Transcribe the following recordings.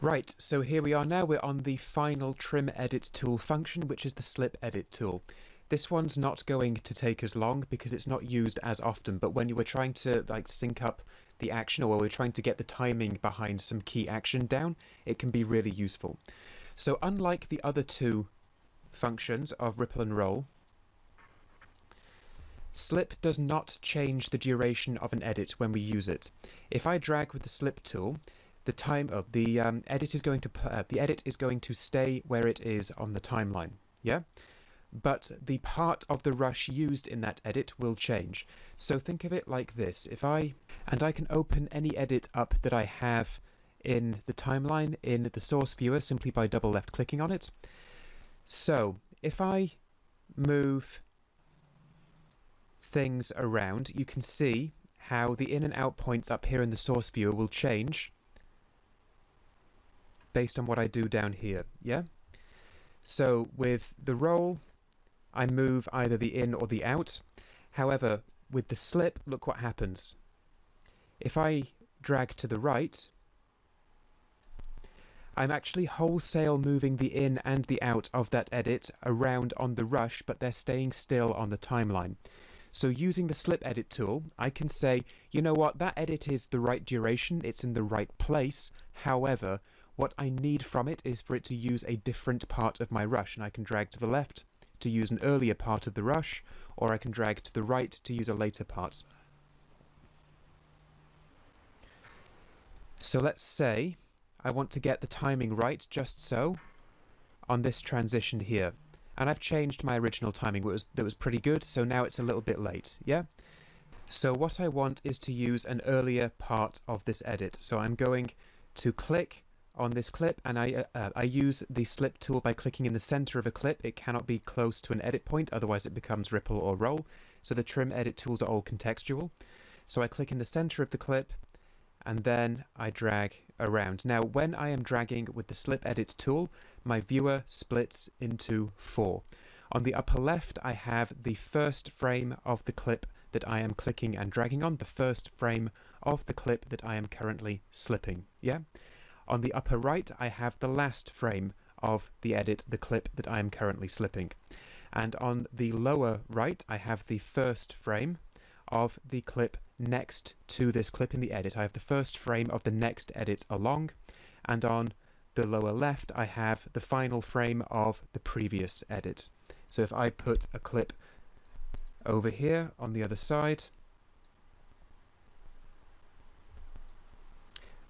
Right, so here we are now. We're on the final trim edit tool function, which is the slip edit tool. This one's not going to take as long because it's not used as often, but when you were trying to sync up the action, or when we're trying to get the timing behind some key action down, it can be really useful. So unlike the other two functions of ripple and roll, slip does not change the duration of an edit when we use it. If I drag with the slip tool, the edit is going to stay where it is on the timeline. Yeah, but the part of the rush used in that edit will change. So think of it like this: I can open any edit up that I have in the timeline in the source viewer simply by double left clicking on it. So if I move things around, you can see how the in and out points up here in the source viewer will change based on what I do down here. Yeah, so with the roll I move either the in or the out. However, with the slip, look what happens. If I drag to the right, I'm actually wholesale moving the in and the out of that edit around on the rush, but they're staying still on the timeline. So using the slip edit tool, I can say, you know what, that edit is the right duration, it's in the right place. However, what I need from it is for it to use a different part of my rush, and I can drag to the left to use an earlier part of the rush, or I can drag to the right to use a later part. So let's say I want to get the timing right, just so, on this transition here. And I've changed my original timing that was pretty good, so now it's a little bit late, yeah? So what I want is to use an earlier part of this edit. So I'm going to click on this clip, and I use the slip tool by clicking in the center of a clip. It cannot be close to an edit point, otherwise it becomes ripple or roll. So the trim edit tools are all contextual. So I click in the center of the clip, and then I drag around. Now, when I am dragging with the slip edit tool, my viewer splits into 4. On the upper left, I have the first frame of the clip that I am clicking and dragging on, the first frame of the clip that I am currently slipping. Yeah. On the upper right, I have the last frame of the edit, the clip that I am currently slipping. And on the lower right, I have the first frame of the clip next to this clip in the edit. I have the first frame of the next edit along, and on the lower left, I have the final frame of the previous edit. So if I put a clip over here on the other side,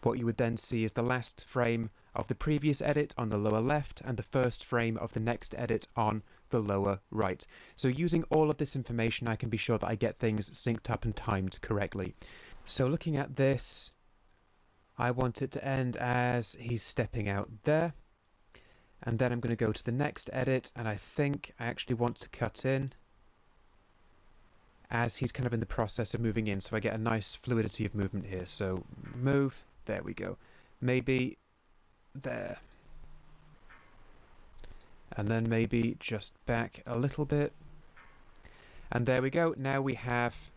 what you would then see is the last frame of the previous edit on the lower left and the first frame of the next edit on the lower right. So using all of this information, I can be sure that I get things synced up and timed correctly. So looking at this, I want it to end as he's stepping out there. And then I'm going to go to the next edit, and I think I actually want to cut in as he's kind of in the process of moving in, so I get a nice fluidity of movement here. So move, there we go. Maybe there. And then maybe just back a little bit. And there we go. Now we have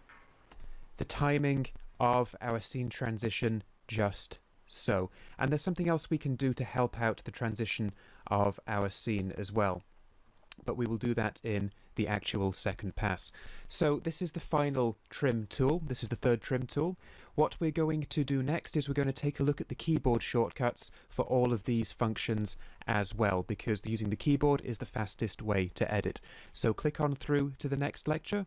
the timing of our scene transition just so. And there's something else we can do to help out the transition of our scene as well, but we will do that in the actual second pass. So this is the final trim tool. This is the third trim tool. What we're going to do next is we're going to take a look at the keyboard shortcuts for all of these functions as well, because using the keyboard is the fastest way to edit. So click on through to the next lecture.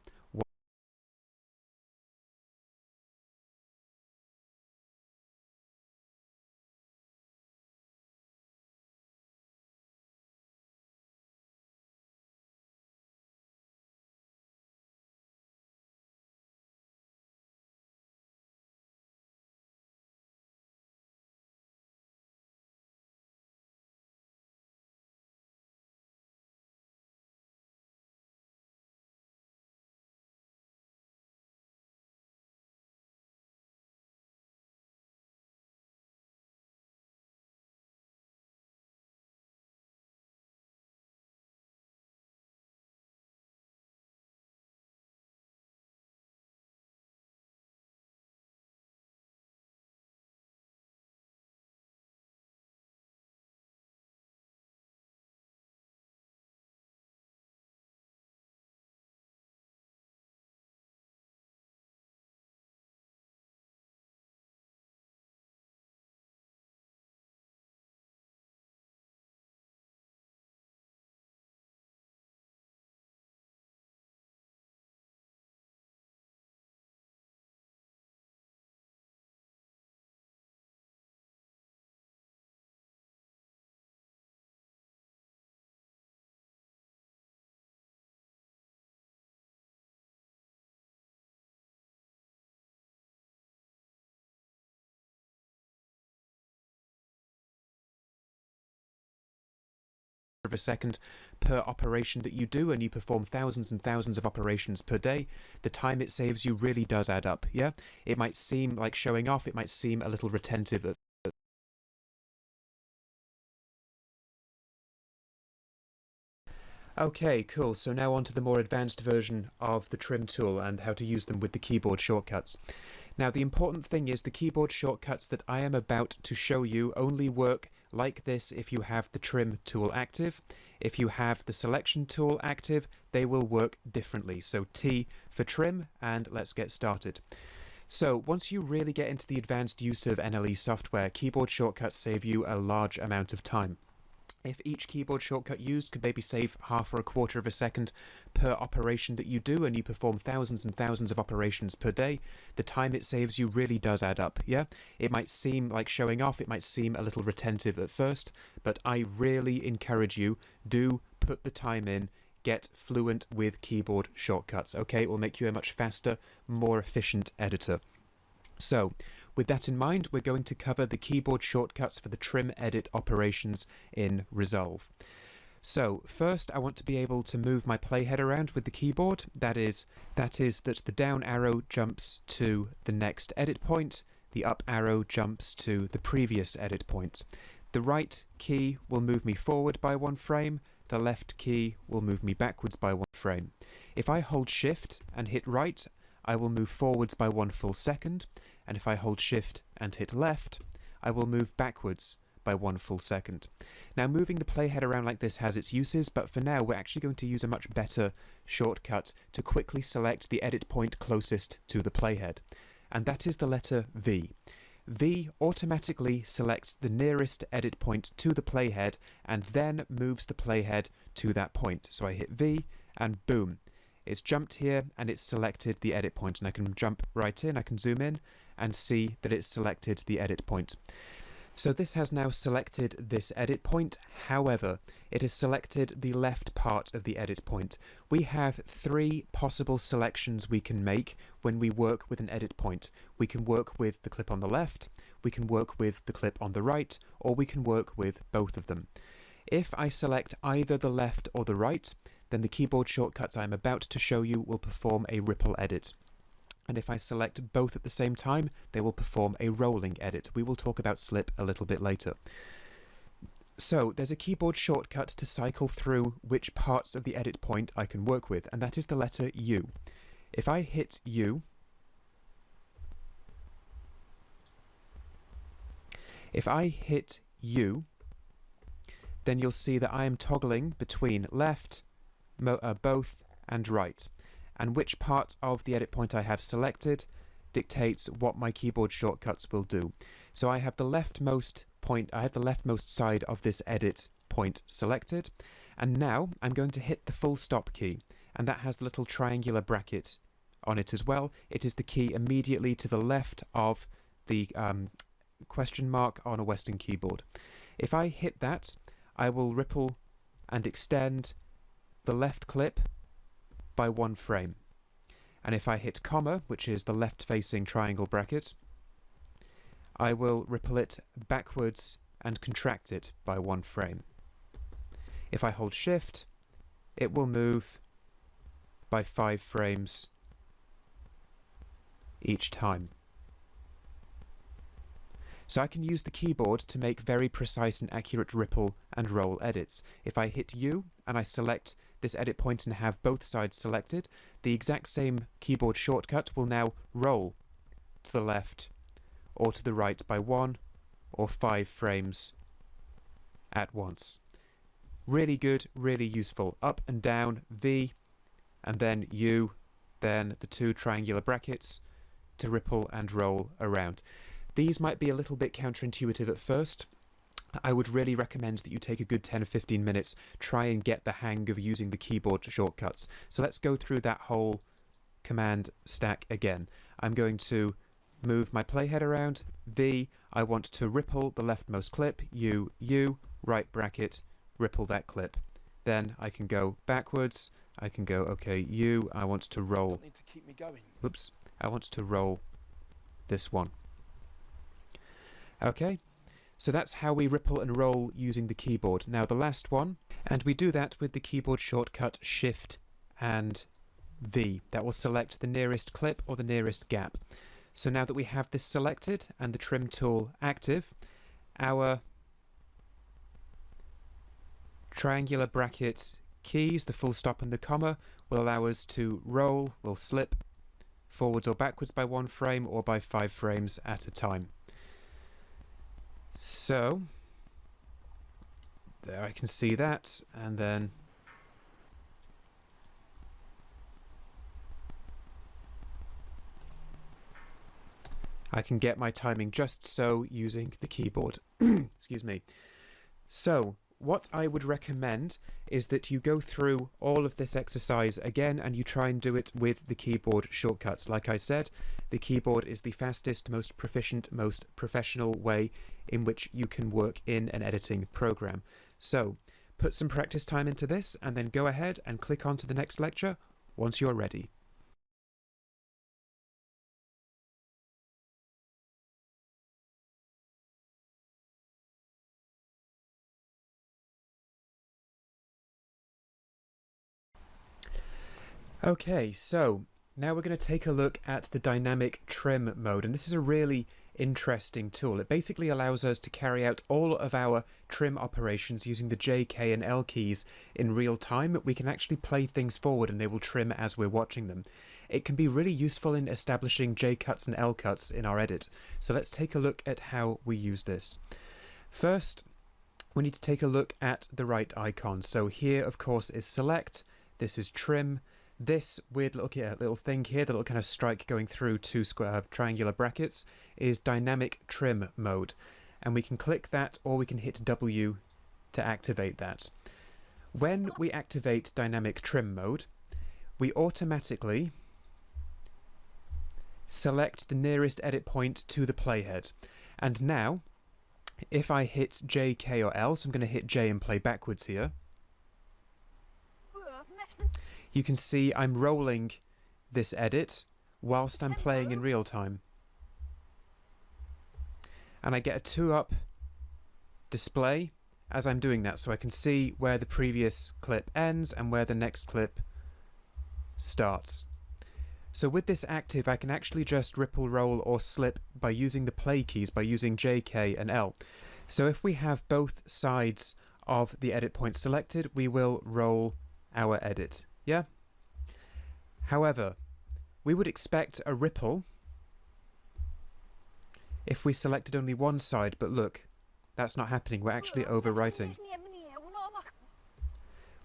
of a second per operation that you do, and you perform thousands and thousands of operations per day, the time it saves you really does add up, yeah? It might seem like showing off, it might seem a little retentive at Okay, cool. So now on to the more advanced version of the trim tool and how to use them with the keyboard shortcuts. Now, the important thing is the keyboard shortcuts that I am about to show you only work like this if you have the trim tool active. If you have the selection tool active, they will work differently. So T for trim, and let's get started. So once you really get into the advanced use of NLE software, keyboard shortcuts save you a large amount of time. If each keyboard shortcut used could maybe save half or a quarter of a second per operation that you do, and you perform thousands and thousands of operations per day, the time it saves you really does add up, yeah? It might seem like showing off, it might seem a little retentive at first, but I really encourage you, do put the time in, get fluent with keyboard shortcuts, okay? It will make you a much faster, more efficient editor. So, with that in mind, we're going to cover the keyboard shortcuts for the trim edit operations in Resolve. So first I want to be able to move my playhead around with the keyboard. That is that the down arrow jumps to the next edit point, the up arrow jumps to the previous edit point. The right key will move me forward by 1 frame, the left key will move me backwards by 1 frame. If I hold Shift and hit right, I will move forwards by 1 full second, and if I hold Shift and hit left, I will move backwards by 1 full second. Now, moving the playhead around like this has its uses, but for now we're actually going to use a much better shortcut to quickly select the edit point closest to the playhead, and that is the letter V. V automatically selects the nearest edit point to the playhead and then moves the playhead to that point. So I hit V and boom, it's jumped here and it's selected the edit point, and I can jump right in, I can zoom in and see that it's selected the edit point. So this has now selected this edit point, however, it has selected the left part of the edit point. We have 3 possible selections we can make when we work with an edit point. We can work with the clip on the left, we can work with the clip on the right, or we can work with both of them. If I select either the left or the right, then the keyboard shortcuts I'm about to show you will perform a ripple edit. And if I select both at the same time, they will perform a rolling edit. We will talk about slip a little bit later. So there's a keyboard shortcut to cycle through which parts of the edit point I can work with, and that is the letter U. If I hit U, then you'll see that I am toggling between left, both, and right. And which part of the edit point I have selected dictates what my keyboard shortcuts will do. So I have the leftmost side of this edit point selected, and now I'm going to hit the full stop key, and that has the little triangular bracket on it as well. It is the key immediately to the left of the question mark on a Western keyboard. If I hit that, I will ripple and extend the left clip by 1 frame. And if I hit comma, which is the left facing triangle bracket, I will ripple it backwards and contract it by 1 frame. If I hold Shift, it will move by 5 frames each time. So I can use the keyboard to make very precise and accurate ripple and roll edits. If I hit U and I select this edit point and have both sides selected, the exact same keyboard shortcut will now roll to the left or to the right by 1 or 5 frames at once. Really good, really useful. Up and down, V, and then U, then the 2 triangular brackets to ripple and roll around. These might be a little bit counterintuitive at first. I would really recommend that you take a good 10 or 15 minutes, try and get the hang of using the keyboard shortcuts. So let's go through that whole command stack again. I'm going to move my playhead around, V, I want to ripple the leftmost clip, U, right bracket, ripple that clip. Then I can go backwards, I can go, okay, U, I want to roll. Need to keep me going. Oops, I want to roll this one. Okay. So that's how we ripple and roll using the keyboard. Now the last one, And we do that with the keyboard shortcut Shift and V. That will select the nearest clip or the nearest gap. So now that we have this selected and the trim tool active, our triangular bracket keys, the full stop and the comma, will allow us to roll, will slip forwards or backwards by 1 frame or by 5 frames at a time. So there I can see that, and then I can get my timing just so using the keyboard. Excuse me. So what I would recommend is that you go through all of this exercise again and you try and do it with the keyboard shortcuts. Like I said, the keyboard is the fastest, most proficient, most professional way in which you can work in an editing program. So put some practice time into this and then go ahead and click on to the next lecture once you're ready. Okay, so now we're going to take a look at the dynamic trim mode, and this is a really interesting tool. It basically allows us to carry out all of our trim operations using the J, K and L keys in real time. We can actually play things forward and they will trim as we're watching them. It can be really useful in establishing J cuts and L cuts in our edit. So let's take a look at how we use this. First, we need to take a look at the right icon. So here, of course, is select. This is trim. This weird little thing here, the little kind of strike going through two triangular brackets, is dynamic trim mode. And we can click that or we can hit W to activate that. When we activate dynamic trim mode, we automatically select the nearest edit point to the playhead. And now, if I hit J, K or L, so I'm going to hit J and play backwards here, you can see I'm rolling this edit whilst I'm playing in real time. And I get a 2-up display as I'm doing that, so I can see where the previous clip ends and where the next clip starts. So with this active, I can actually just ripple, roll or slip by using the play keys, by using J, K and L. So if we have both sides of the edit point selected, we will roll our edit. Yeah? However, we would expect a ripple if we selected only one side, but look, that's not happening. We're actually overwriting.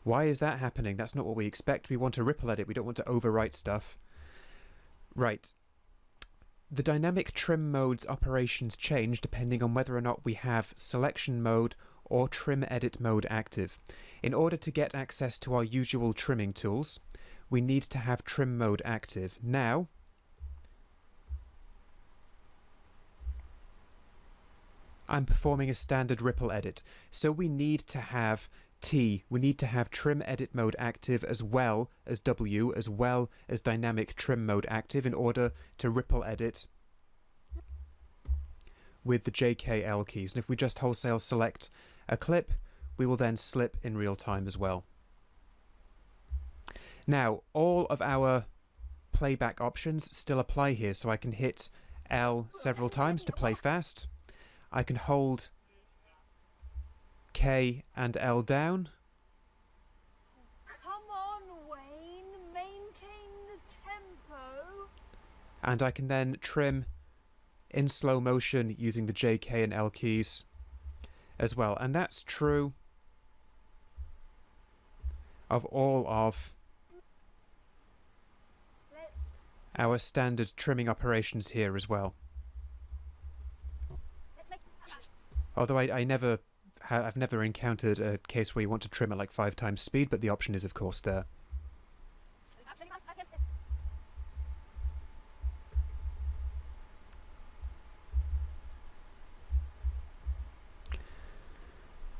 Why is that happening? That's not what we expect. We want a ripple edit. We don't want to overwrite stuff. Right. The dynamic trim mode's operations change depending on whether or not we have selection mode or trim edit mode active. In order to get access to our usual trimming tools, we need to have trim mode active. Now, I'm performing a standard ripple edit, so we need to have T, we need to have trim edit mode active as well as W, as well as dynamic trim mode active in order to ripple edit with the JKL keys. And if we just wholesale select a clip, we will then slip in real time as well. Now, all of our playback options still apply here, so I can hit L several times to play fast. I can hold K and L down. Come on, Wayne, maintain the tempo. And I can then trim in slow motion using the J, K and L keys as well. And that's true of all of our standard trimming operations here as well. Although I've never encountered a case where you want to trim at like 5 times speed, but the option is of course there.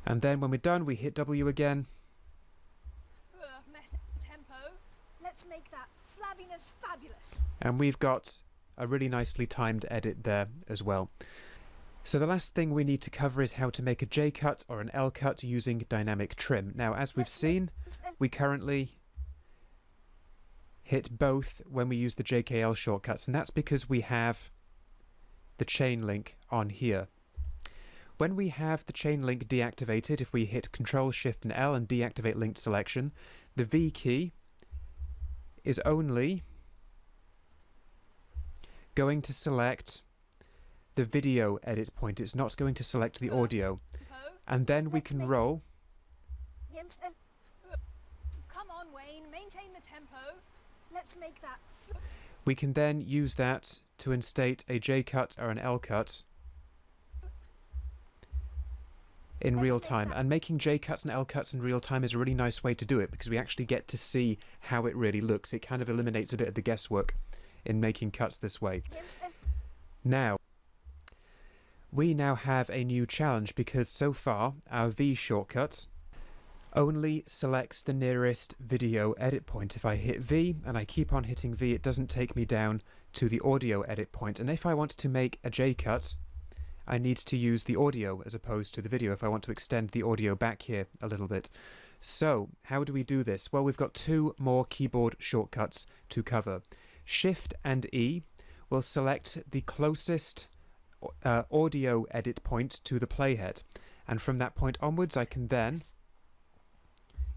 And then when we're done, we hit W again. Tempo. Let's make that flabbiness fabulous. And we've got a really nicely timed edit there as well. So the last thing we need to cover is how to make a J-cut or an L-cut using dynamic trim. Now, as we've seen, we currently hit both when we use the JKL shortcuts, and that's because we have the chain link on here. When we have the chain link deactivated, if we hit Control Shift and L and deactivate linked selection, the V key is only going to select the video edit point. It's not going to select the audio. And then we can roll. Come on, Wayne, maintain the tempo. Let's make that. We can then use that to instate a J-cut or an L-cut in real time. And making J-cuts and L-cuts in real time is a really nice way to do it, because we actually get to see how it really looks. It kind of eliminates a bit of the guesswork in making cuts this way. Now, we now have a new challenge, because so far our V shortcut only selects the nearest video edit point. If I hit V and I keep on hitting V, it doesn't take me down to the audio edit point. And if I want to make a J-cut, I need to use the audio as opposed to the video if I want to extend the audio back here a little bit. So how do we do this? Well, we've got two more keyboard shortcuts to cover. Shift and E will select the closest audio edit point to the playhead, and from that point onwards I can then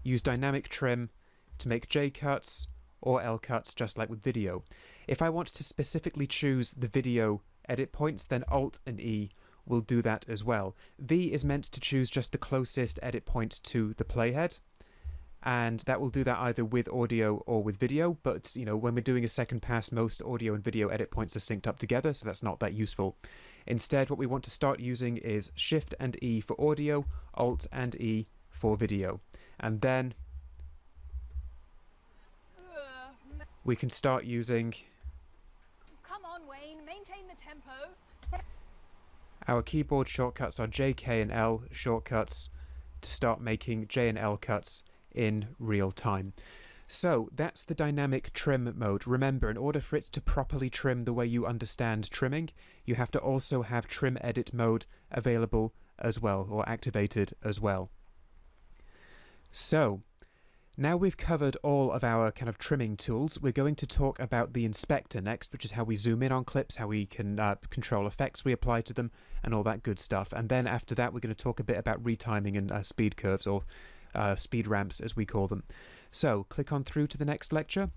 use dynamic trim to make J-cuts or L-cuts, just like with video. If I want to specifically choose the video edit points, then Alt and E will do that as well. V is meant to choose just the closest edit point to the playhead, and that will do that either with audio or with video, but you know, when we're doing a second pass, most audio and video edit points are synced up together, so that's not that useful. Instead, what we want to start using is Shift and E for audio, Alt and E for video. And then we can start using Come on, Wayne, maintain the tempo. our keyboard shortcuts, our J, K and L shortcuts, to start making J and L cuts in real time. So that's the dynamic trim mode. Remember, in order for it to properly trim the way you understand trimming, you have to also have trim edit mode available as well, or activated as well. So now we've covered all of our kind of trimming tools, we're going to talk about the inspector next, which is how we zoom in on clips, how we can control effects we apply to them, and all that good stuff. And then after that, we're going to talk a bit about retiming and speed curves, or speed ramps as we call them. So click on through to the next lecture.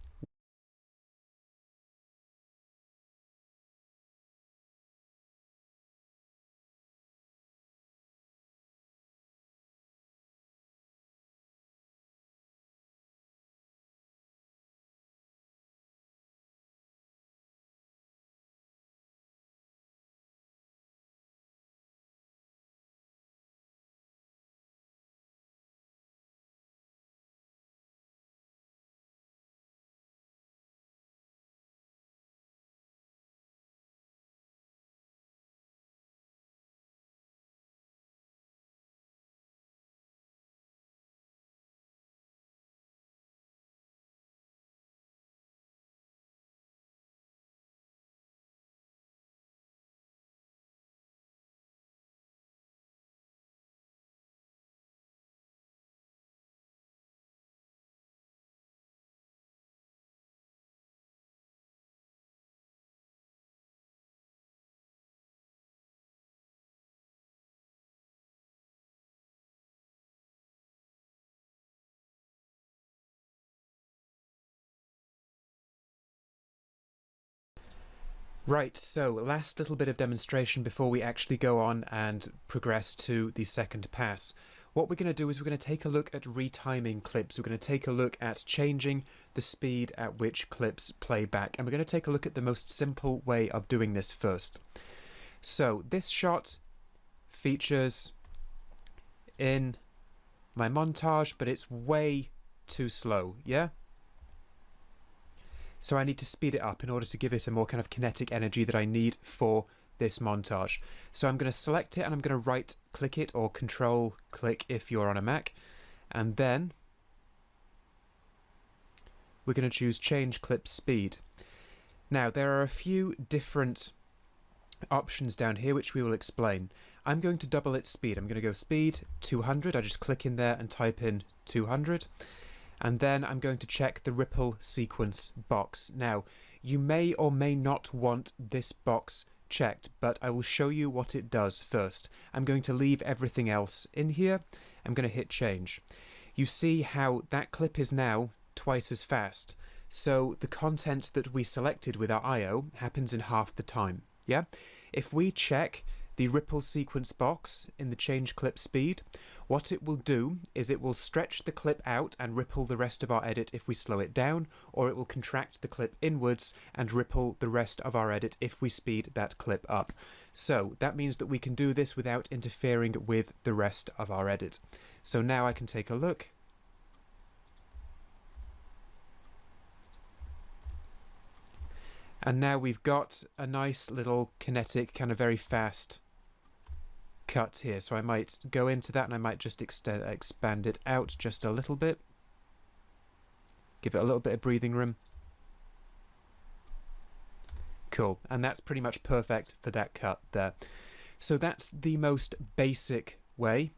Right, so last little bit of demonstration before we actually go on and progress to the second pass. What we're going to do is we're going to take a look at retiming clips. We're going to take a look at changing the speed at which clips play back, and we're going to take a look at the most simple way of doing this first. So this shot features in my montage, but it's way too slow, yeah? So I need to speed it up in order to give it a more kind of kinetic energy that I need for this montage. So I'm going to select it and I'm going to right click it, or control click if you're on a Mac, and then we're going to choose change clip speed. Now there are a few different options down here, which we will explain. I'm going to double its speed. I'm going to go speed 200. I just click in there and type in 200. And then I'm going to check the ripple sequence box. Now, you may or may not want this box checked, but I will show you what it does first. I'm going to leave everything else in here. I'm going to hit change. You see how that clip is now twice as fast. So the content that we selected with our IO happens in half the time. Yeah? If we check the ripple sequence box in the change clip speed, what it will do is it will stretch the clip out and ripple the rest of our edit if we slow it down, or it will contract the clip inwards and ripple the rest of our edit if we speed that clip up. So that means that we can do this without interfering with the rest of our edit. So now I can take a look. And now we've got a nice little kinetic, kind of very fast cut here. So I might go into that and I might just expand it out just a little bit. Give it a little bit of breathing room. Cool. And that's pretty much perfect for that cut there. So that's the most basic way.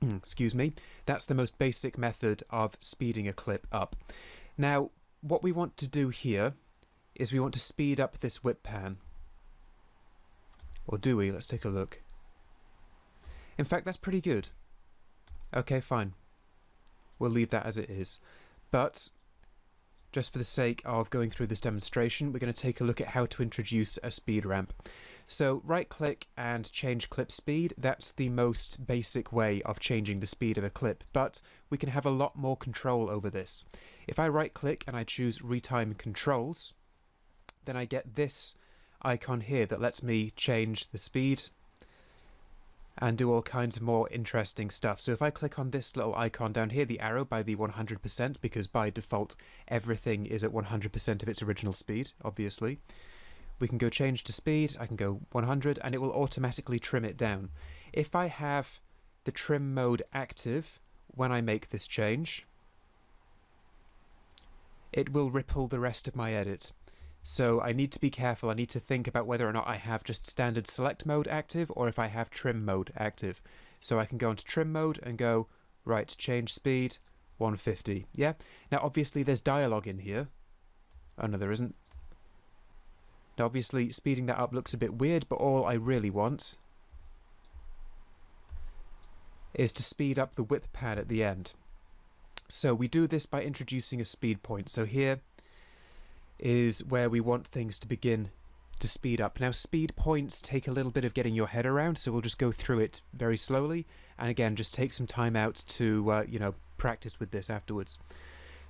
Excuse me. That's the most basic method of speeding a clip up. Now, what we want to do here is we want to speed up this whip pan. Or do we? Let's take a look. In fact, that's pretty good. Okay, fine. We'll leave that as it is. But just for the sake of going through this demonstration, we're going to take a look at how to introduce a speed ramp. So right-click and change clip speed. That's the most basic way of changing the speed of a clip, but we can have a lot more control over this. If I right-click and I choose Retime Controls, then I get this icon here that lets me change the speed and do all kinds of more interesting stuff. So if I click on this little icon down here, the arrow by the 100%, because by default everything is at 100% of its original speed, obviously, we can go change to speed. I can go 100 and it will automatically trim it down. If I have the trim mode active when I make this change, it will ripple the rest of my edit. So I need to be careful. I need to think about whether or not I have just standard select mode active or if I have trim mode active. So I can go into trim mode and go, right, change speed, 150. Yeah? Now obviously there's dialogue in here. Oh no, there isn't. Now obviously speeding that up looks a bit weird, but all I really want is to speed up the whip pad at the end. So we do this by introducing a speed point. So here is where we want things to begin to speed up. Now speed points take a little bit of getting your head around, so we'll just go through it very slowly, and again just take some time out to practice with this afterwards.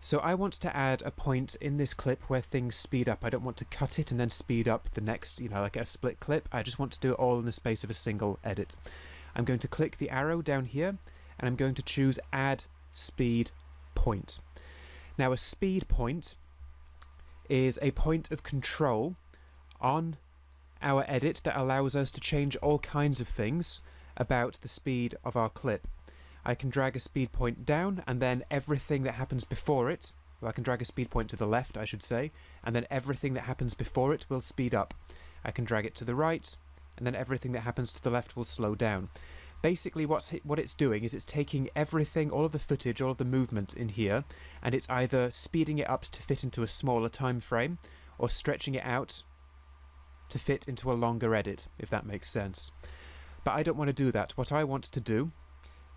So I want to add a point in this clip where things speed up. I don't want to cut it and then speed up the next, like a split clip. I just want to do it all in the space of a single edit. I'm going to click the arrow down here and I'm going to choose Add Speed Point. Now a speed point is a point of control on our edit that allows us to change all kinds of things about the speed of our clip. I can drag a speed point down and then everything that happens before it, well, I can drag a speed point to the left, I should say, and then everything that happens before it will speed up. I can drag it to the right and then everything that happens to the left will slow down. Basically what it's doing is it's taking everything, all of the footage, all of the movement in here, and it's either speeding it up to fit into a smaller time frame or stretching it out to fit into a longer edit, if that makes sense. But I don't want to do that. What I want to do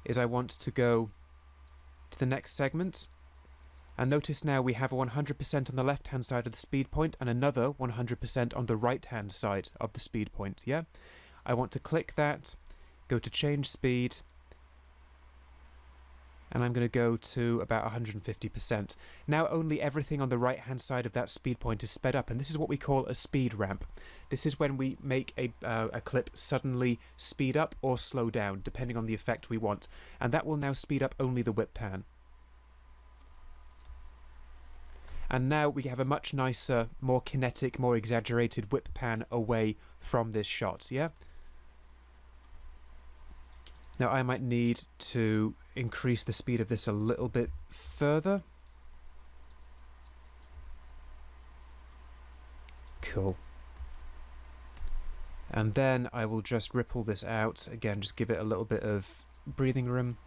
is I want to go to the next segment, and notice now we have a 100% on the left hand side of the speed point and another 100% on the right hand side of the speed point. Yeah, I want to click that, go to change speed, and I'm going to go to about 150%. Now only everything on the right hand side of that speed point is sped up, and this is what we call a speed ramp. This is when we make a clip suddenly speed up or slow down depending on the effect we want, and that will now speed up only the whip pan. And now we have a much nicer, more kinetic, more exaggerated whip pan away from this shot. Yeah. Now I might need to increase the speed of this a little bit further. Cool. And then I will just ripple this out. Again, just give it a little bit of breathing room.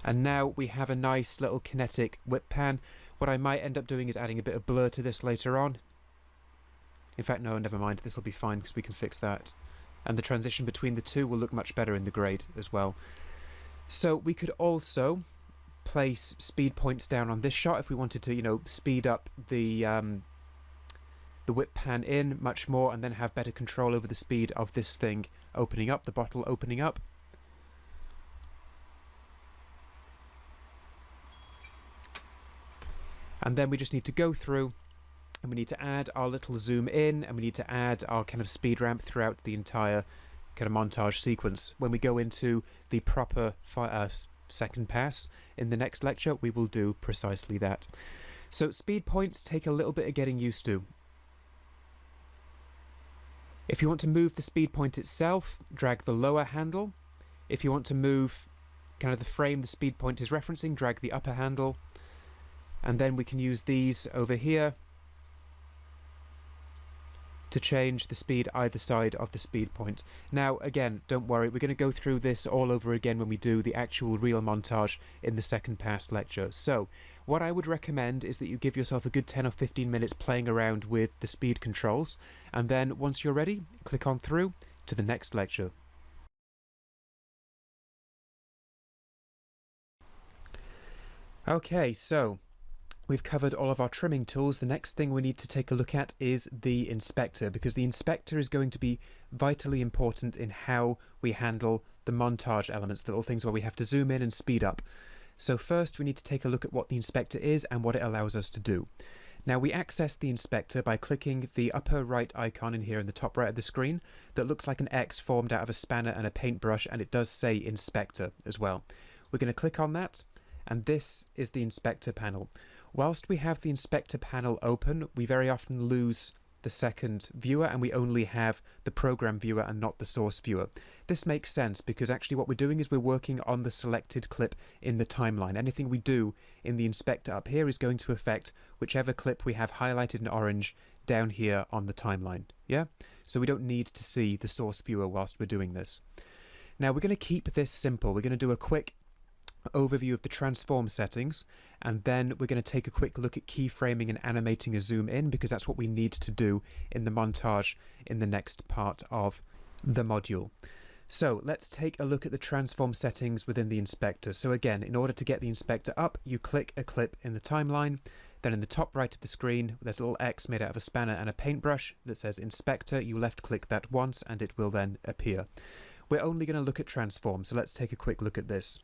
And now we have a nice little kinetic whip pan. What I might end up doing is adding a bit of blur to this later on. In fact, no, never mind. This will be fine because we can fix that. And the transition between the two will look much better in the grade as well. So we could also place speed points down on this shot if we wanted to, you know, speed up the whip pan in much more and then have better control over the speed of this thing opening up, the bottle opening up. And then we just need to go through and we need to add our little zoom in and we need to add our kind of speed ramp throughout the entire kind of montage sequence. When we go into the proper second pass in the next lecture, we will do precisely that. So speed points take a little bit of getting used to. If you want to move the speed point itself, drag the lower handle. If you want to move kind of the frame the speed point is referencing, drag the upper handle. And then we can use these over here to change the speed either side of the speed point. Now, again, don't worry, we're going to go through this all over again when we do the actual real montage in the second pass lecture. So, what I would recommend is that you give yourself a good 10 or 15 minutes playing around with the speed controls, and then once you're ready, click on through to the next lecture. Okay, so we've covered all of our trimming tools. The next thing we need to take a look at is the inspector, because the inspector is going to be vitally important in how we handle the montage elements, the little things where we have to zoom in and speed up. So first we need to take a look at what the inspector is and what it allows us to do. Now we access the inspector by clicking the upper right icon in here in the top right of the screen that looks like an X formed out of a spanner and a paintbrush, and it does say inspector as well. We're going to click on that, and this is the inspector panel. Whilst we have the inspector panel open, we very often lose the second viewer and we only have the program viewer and not the source viewer. This makes sense because actually what we're doing is we're working on the selected clip in the timeline. Anything we do in the inspector up here is going to affect whichever clip we have highlighted in orange down here on the timeline. Yeah? So we don't need to see the source viewer whilst we're doing this. Now we're going to keep this simple. We're going to do a quick overview of the transform settings, and then we're going to take a quick look at keyframing and animating a zoom in, because that's what we need to do in the montage in the next part of the module. So let's take a look at the transform settings within the inspector. So again, in order to get the inspector up, you click a clip in the timeline, then in the top right of the screen there's a little X made out of a spanner and a paintbrush that says inspector. You left click that once and it will then appear. We're only going to look at transform, so let's take a quick look at this.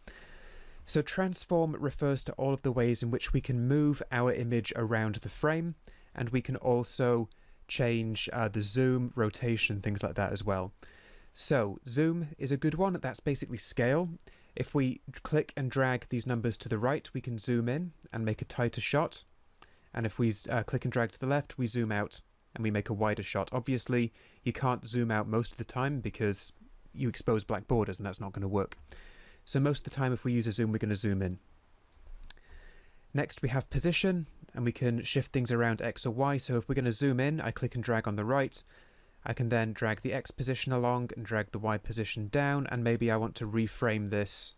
So transform refers to all of the ways in which we can move our image around the frame, and we can also change the zoom, rotation, things like that as well. So zoom is a good one. That's basically scale. If we click and drag these numbers to the right, we can zoom in and make a tighter shot. And if we click and drag to the left, we zoom out and we make a wider shot. Obviously, you can't zoom out most of the time because you expose black borders and that's not going to work. So most of the time if we use a zoom, we're going to zoom in. Next we have position, and we can shift things around X or Y. So if we're going to zoom in, I click and drag on the right. I can then drag the X position along and drag the Y position down, and maybe I want to reframe this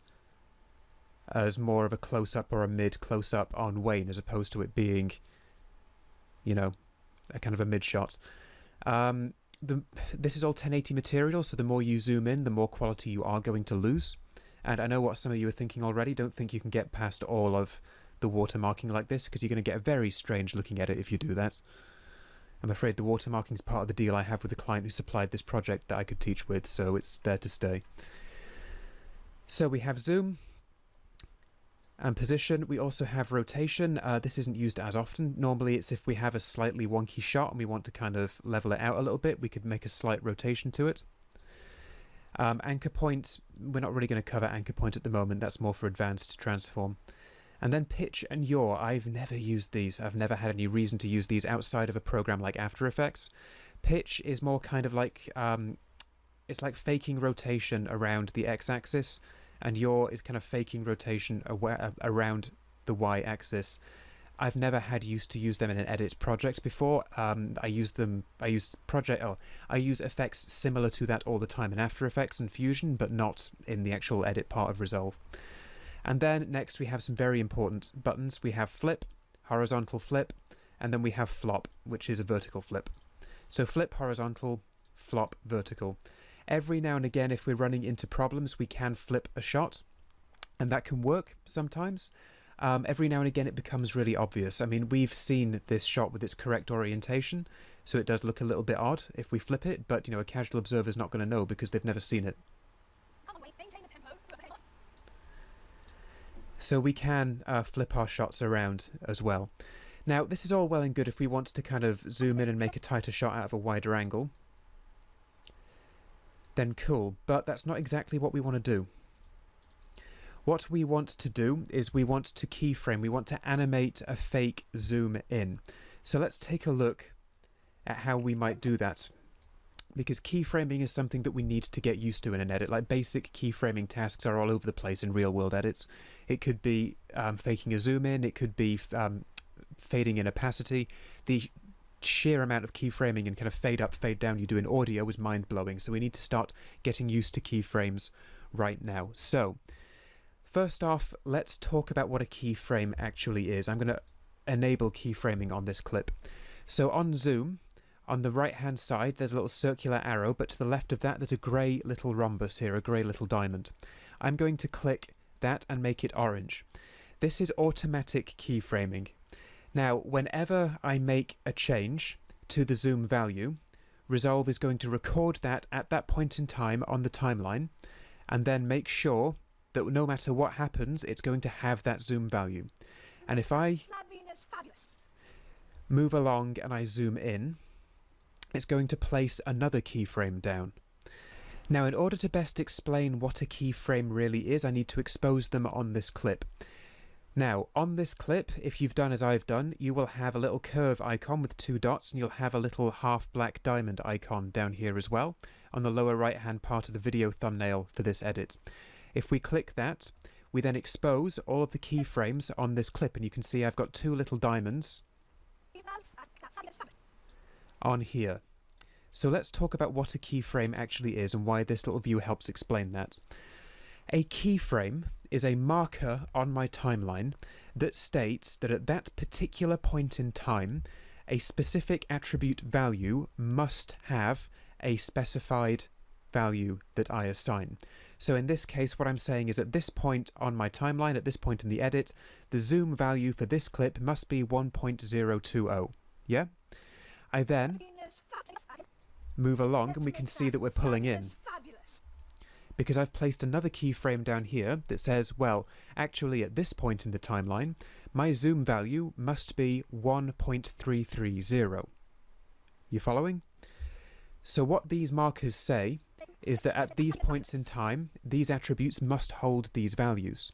as more of a close-up or a mid-close-up on Wayne, as opposed to it being, you know, a kind of a mid-shot. This is all 1080 material, so the more you zoom in, the more quality you are going to lose. And I know what some of you are thinking already. Don't think you can get past all of the watermarking like this, because you're going to get very strange looking at it if you do that. I'm afraid the watermarking is part of the deal I have with the client who supplied this project that I could teach with, so it's there to stay. So we have zoom and position. We also have rotation. This isn't used as often. Normally it's if we have a slightly wonky shot and we want to kind of level it out a little bit, we could make a slight rotation to it. Anchor point, we're not really going to cover anchor point at the moment. That's more for advanced transform. And then pitch and yaw. I've never used these. I've never had any reason to use these outside of a program like After Effects. Pitch is more kind of like, it's like faking rotation around the x-axis, and yaw is kind of faking rotation around the y-axis. I've never had used to use them in an edit project before. I use effects similar to that all the time in After Effects and Fusion, but not in the actual edit part of Resolve. And then next we have some very important buttons. We have flip, horizontal flip, and then we have flop, which is a vertical flip. So flip horizontal, flop vertical. Every now and again, if we're running into problems, we can flip a shot, and that can work sometimes. Every now and again it becomes really obvious. I mean, we've seen this shot with its correct orientation, so it does look a little bit odd if we flip it, but a casual observer's not going to know because they've never seen it. So we can flip our shots around as well. Now, this is all well and good if we want to kind of zoom in and make a tighter shot out of a wider angle. Then cool, but that's not exactly what we want to do. What we want to do is we want to keyframe, we want to animate a fake zoom in. So let's take a look at how we might do that. Because keyframing is something that we need to get used to in an edit. Like basic keyframing tasks are all over the place in real world edits. It could be faking a zoom in, it could be fading in opacity. The sheer amount of keyframing and kind of fade up, fade down you do in audio is mind-blowing. So we need to start getting used to keyframes right now. So first off, let's talk about what a keyframe actually is. I'm going to enable keyframing on this clip. So on zoom, on the right hand side there's a little circular arrow, but to the left of that there's a grey little rhombus here, a grey little diamond. I'm going to click that and make it orange. This is automatic keyframing. Now, whenever I make a change to the zoom value, Resolve is going to record that at that point in time on the timeline, and then make sure that no matter what happens, it's going to have that zoom value. And if I move along and I zoom in, it's going to place another keyframe down. Now, in order to best explain what a keyframe really is, I need to expose them on this clip. Now, on this clip, if you've done as I've done, you will have a little curve icon with 2 dots, and you'll have a little half black diamond icon down here as well, on the lower right hand part of the video thumbnail for this edit. If we click that, we then expose all of the keyframes on this clip, and you can see I've got 2 little diamonds on here. So let's talk about what a keyframe actually is and why this little view helps explain that. A keyframe is a marker on my timeline that states that at that particular point in time, a specific attribute value must have a specified value that I assign. So in this case, what I'm saying is at this point on my timeline, at this point in the edit, the zoom value for this clip must be 1.020. Yeah? I then move along and we can see that we're pulling in, because I've placed another keyframe down here that says, well, actually at this point in the timeline, my zoom value must be 1.330. You following? So what these markers say is that at these points in time, these attributes must hold these values.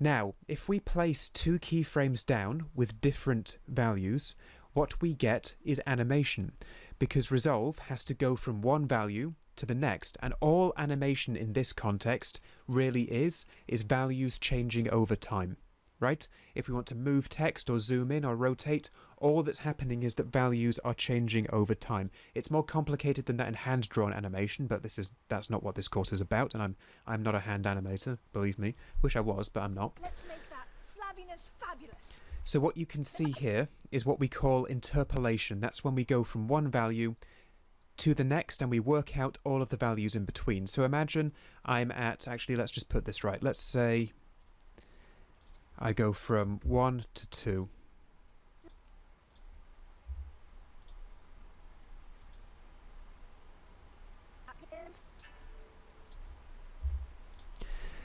Now, if we place 2 keyframes down with different values, what we get is animation, because Resolve has to go from one value to the next, and all animation in this context really is values changing over time, right? If we want to move text or zoom in or rotate, all that's happening is that values are changing over time. It's more complicated than that in hand-drawn animation, but that's not what this course is about, and I'm not a hand animator, believe me. Wish I was, but I'm not. Let's make that flabbiness fabulous. So what you can see here is what we call interpolation. That's when we go from one value to the next and we work out all of the values in between. So imagine I'm at, actually let's just put this right. Let's say I go from 1 to 2.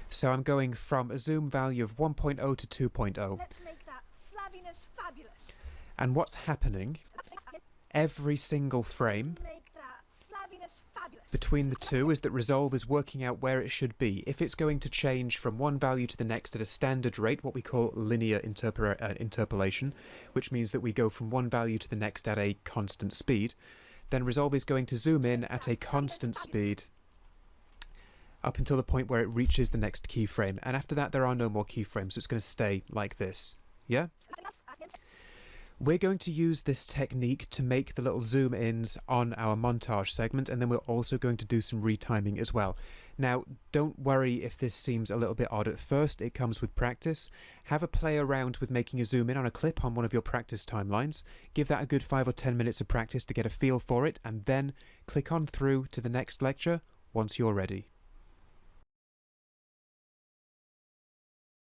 So I'm going from a zoom value of 1.0 to 2.0. Let's make that flabbiness fabulous. And what's happening, every single frame Make that flabbiness fabulous. between the two is that Resolve is working out where it should be. If it's going to change from one value to the next at a standard rate, what we call linear interpolation, which means that we go from one value to the next at a constant speed, then Resolve is going to zoom in at a constant speed up until the point where it reaches the next keyframe. And after that, there are no more keyframes, so it's going to stay like this. Yeah? We're going to use this technique to make the little zoom ins on our montage segment, and then we're also going to do some retiming as well. Now, don't worry if this seems a little bit odd at first, it comes with practice. Have a play around with making a zoom in on a clip on one of your practice timelines. Give that a good 5 or 10 minutes of practice to get a feel for it, and then click on through to the next lecture once you're ready.